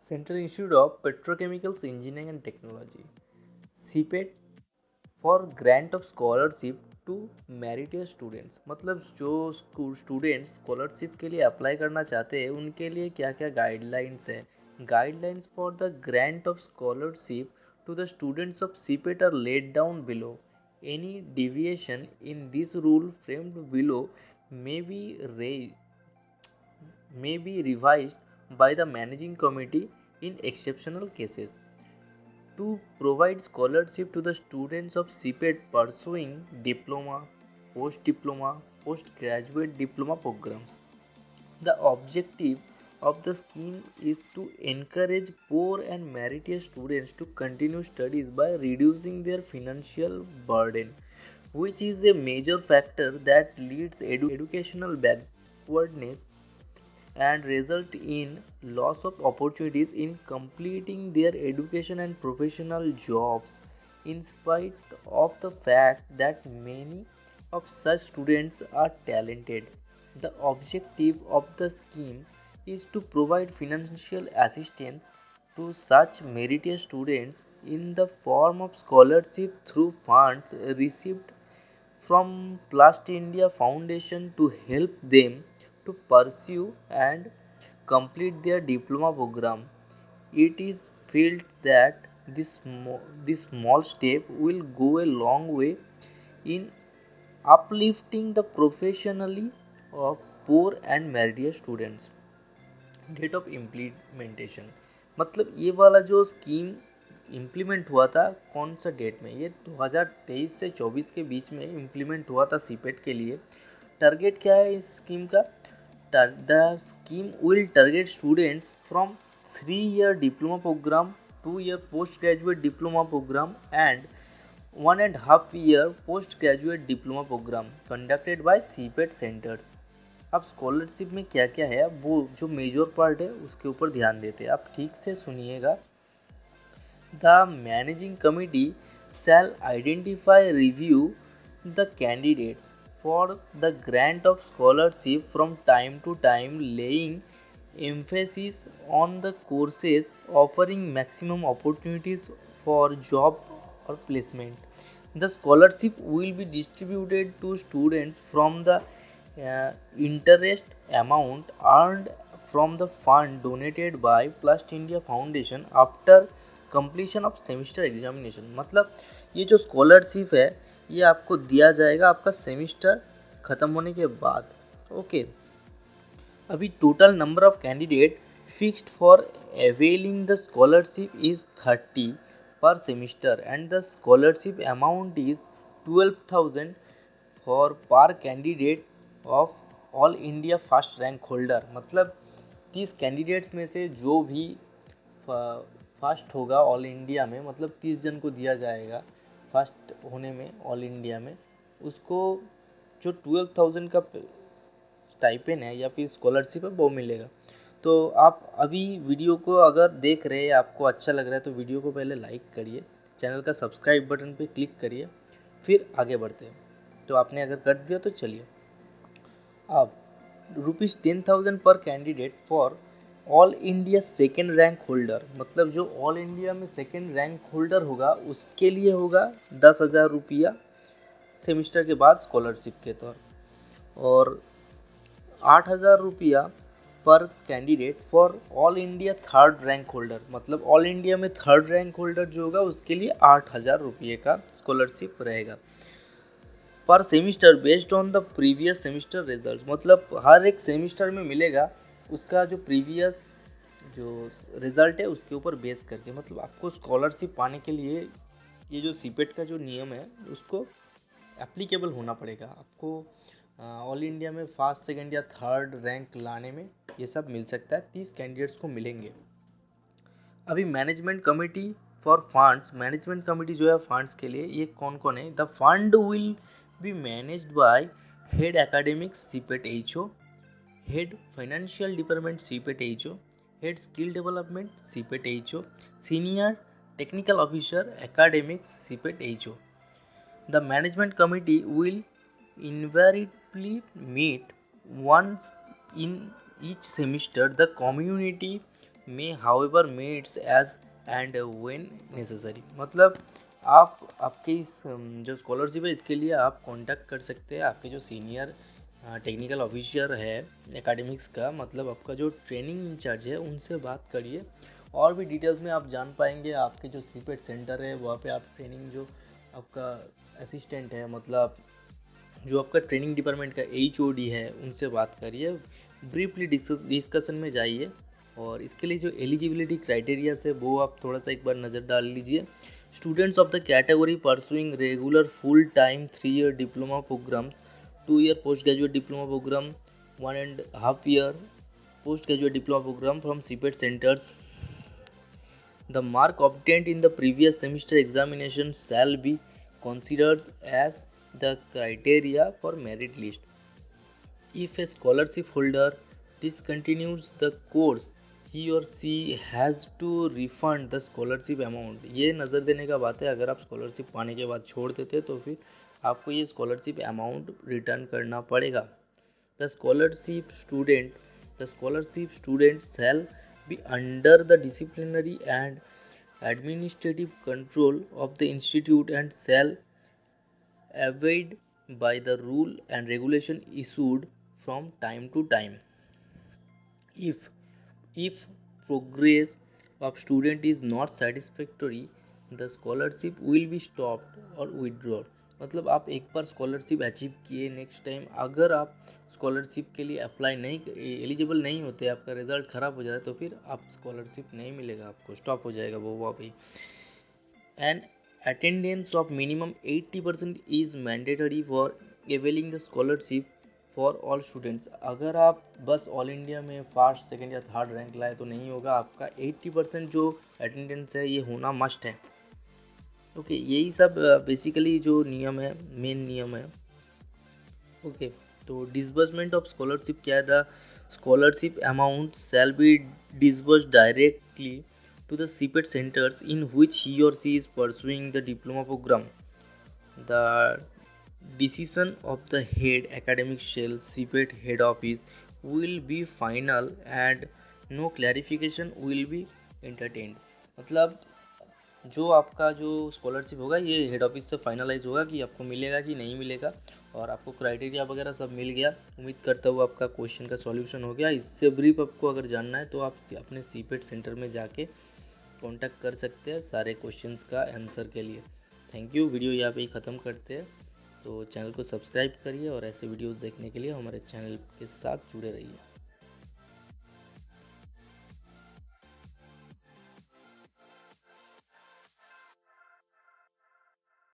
Central Institute of Petrochemicals Engineering and Technology, CPET, for grant of scholarship to meritorious students. मतलब जो students scholarship के लिए apply करना चाहते हैं उनके लिए क्या क्या गाइडलाइंस है। Guidelines for the grant of scholarship to the students of CIPET are laid down below. Any deviation in this rule framed below may be may be revised by the managing committee in exceptional cases. To provide scholarship to the students of CPET pursuing diploma, post-diploma, postgraduate diploma programs. The objective of the scheme is to encourage poor and meritorious students to continue studies by reducing their financial burden, which is a major factor that leads educational backwardness and result in loss of opportunities in completing their education and professional jobs, in spite of the fact that many of such students are talented. The objective of the scheme is to provide financial assistance to such meritorious students in the form of scholarship through funds received from Plast India Foundation to help them to pursue and complete their diploma program. It is felt that this small step will go a long way in uplifting the professionally of poor and meritorious students. Date of implementation, मतलब ये वाला जो scheme implement हुआ था कौन सा date में, ये 2023 से 24 के बीच में इम्प्लीमेंट हुआ था सीपेट के लिए। टारगेट क्या है इस स्कीम का? The scheme will target students from 3 year diploma programme, 2 year post graduate diploma programme and 1.5 year post graduate diploma programme conducted by CIPET centres. अब स्कॉलरशिप में क्या क्या है, अब वो जो मेजर पार्ट है उसके ऊपर ध्यान देते हैं। आप ठीक से सुनिएगा। The managing committee shall identify review the candidates for the grant of scholarship from time to time, laying emphasis on the courses offering maximum opportunities for job or placement. The scholarship will be distributed to students from the interest amount earned from the fund donated by Plast India Foundation after completion of semester examination। मतलब ये जो scholarship है ये आपको दिया जाएगा आपका semester ख़त्म होने के बाद। ओके, अभी total number of candidate fixed for availing the scholarship is 30 per semester and the scholarship amount is 12,000 for per candidate of all India first rank holder. मतलब 30 कैंडिडेट्स में से जो भी फर्स्ट होगा ऑल इंडिया में, मतलब 30 जन को दिया जाएगा फर्स्ट होने में ऑल इंडिया में, उसको जो 12,000 का स्टाइपेंड है या फिर स्कॉलरशिप है वो मिलेगा। तो आप अभी वीडियो को अगर देख रहे हैं, आपको अच्छा लग रहा है तो वीडियो को पहले लाइक करिए, चैनल का सब्सक्राइब बटन पे क्लिक करिए, फिर आगे बढ़ते हैं। तो आपने अगर कर दिया तो चलिए। अब ₹10,000 पर candidate for all India second rank holder, मतलब जो ऑल इंडिया में सेकेंड रैंक होल्डर होगा उसके लिए होगा 10,000 रुपया सेमिस्टर के बाद स्कॉलरशिप के तौर, और 8,000 रुपया पर candidate for all India third rank holder, मतलब ऑल इंडिया में थर्ड रैंक होल्डर जो होगा उसके लिए 8,000 रुपये का स्कॉलरशिप रहेगा पर semester based on the previous semester result. मतलब हर एक सेमिस्टर में मिलेगा उसका जो प्रीवियस जो रिज़ल्ट है उसके ऊपर बेस करके। मतलब आपको स्कॉलरशिप पाने के लिए ये जो सीपेट का जो नियम है उसको एप्लीकेबल होना पड़ेगा। आपको ऑल इंडिया में फर्स्ट सेकंड या थर्ड रैंक लाने में ये सब मिल सकता है, 30 कैंडिडेट्स को मिलेंगे। अभी management committee for funds, management committee जो है फंड्स के लिए ये कौन कौन है? The fund will be managed by head academics CIPET HO, head financial department CIPET HO, head skill development CIPET HO, senior technical officer academics CIPET HO. The management committee will invariably meet once in each semester. The community may however meets as and when necessary. मतलब आप आपके इस जो scholarship है इसके लिए आप contact कर सकते हैं आपके जो सीनियर टेक्निकल ऑफिसर है एकेडमिक्स का, मतलब आपका जो ट्रेनिंग इंचार्ज है उनसे बात करिए। और भी डिटेल्स में आप जान पाएंगे आपके जो सीपेट सेंटर है वहाँ पे आप ट्रेनिंग जो आपका असिस्टेंट है, मतलब जो आपका ट्रेनिंग डिपार्टमेंट का HOD है उनसे बात करिए। ब्रीफली डिस्कशन में जाइए और इसके लिए जो एलिजिबिलिटी क्राइटेरियाज है वो आप थोड़ा सा एक बार नज़र डाल लीजिए। Students of the category pursuing regular full time 3 year diploma programme, 2 year post graduate diploma programme, 1.5 year post graduate diploma programme from CIPET centres, the mark obtained in the previous semester examination shall be considered as the criteria for merit list. If a scholarship holder discontinues the course, he or she has to refund the scholarship amount। ये नज़र देने का बात है, अगर आप scholarship पाने के बाद छोड़ देते तो फिर आपको ये स्कॉलरशिप अमाउंट रिटर्न करना पड़ेगा। The scholarship student shall be under the disciplinary and administrative control of the institute and shall abide by the rule and regulation issued from time to time. If if progress of student is not satisfactory, the scholarship will be stopped or withdrawn। मतलब आप एक बार scholarship achieve किए, next time अगर आप scholarship के लिए apply नहीं eligible नहीं होते, आपका रिजल्ट ख़राब हो जाता है तो फिर आप स्कॉलरशिप नहीं मिलेगा, आपको स्टॉप हो जाएगा वो वहाँ पे। And attendance of minimum 80% is mandatory for availing the scholarship for all students. अगर आप बस ऑल इंडिया में फर्स्ट सेकंड या थर्ड रैंक लाए तो नहीं होगा, आपका 80% जो अटेंडेंस है ये होना मस्ट है। ओके, यही सब बेसिकली जो नियम है, मेन नियम है। ओके, तो डिसबर्समेंट ऑफ स्कॉलरशिप क्या है? The scholarship amount shall be disbursed directly to the CPET centers in which he or she is pursuing the diploma program. The decision of the head academic shell CPET head office will be final and no clarification will be entertained। मतलब जो आपका जो scholarship होगा ये head office से finalise होगा कि आपको मिलेगा कि नहीं मिलेगा, और आपको क्राइटेरिया वगैरह सब मिल गया। उम्मीद करता हूँ आपका क्वेश्चन का सॉल्यूशन हो गया। इससे ब्रीफ आपको अगर जानना है तो आप अपने सीपेट सेंटर में जाके कांटेक्ट कर सकते हैं सारे क्वेश्चंस का आंसर के लिए। Thank you. वीडियो यहाँ पे ही ख़त्म करते हैं, तो चैनल को सब्सक्राइब करिए और ऐसे वीडियोस देखने के लिए हमारे चैनल के साथ जुड़े रहिए।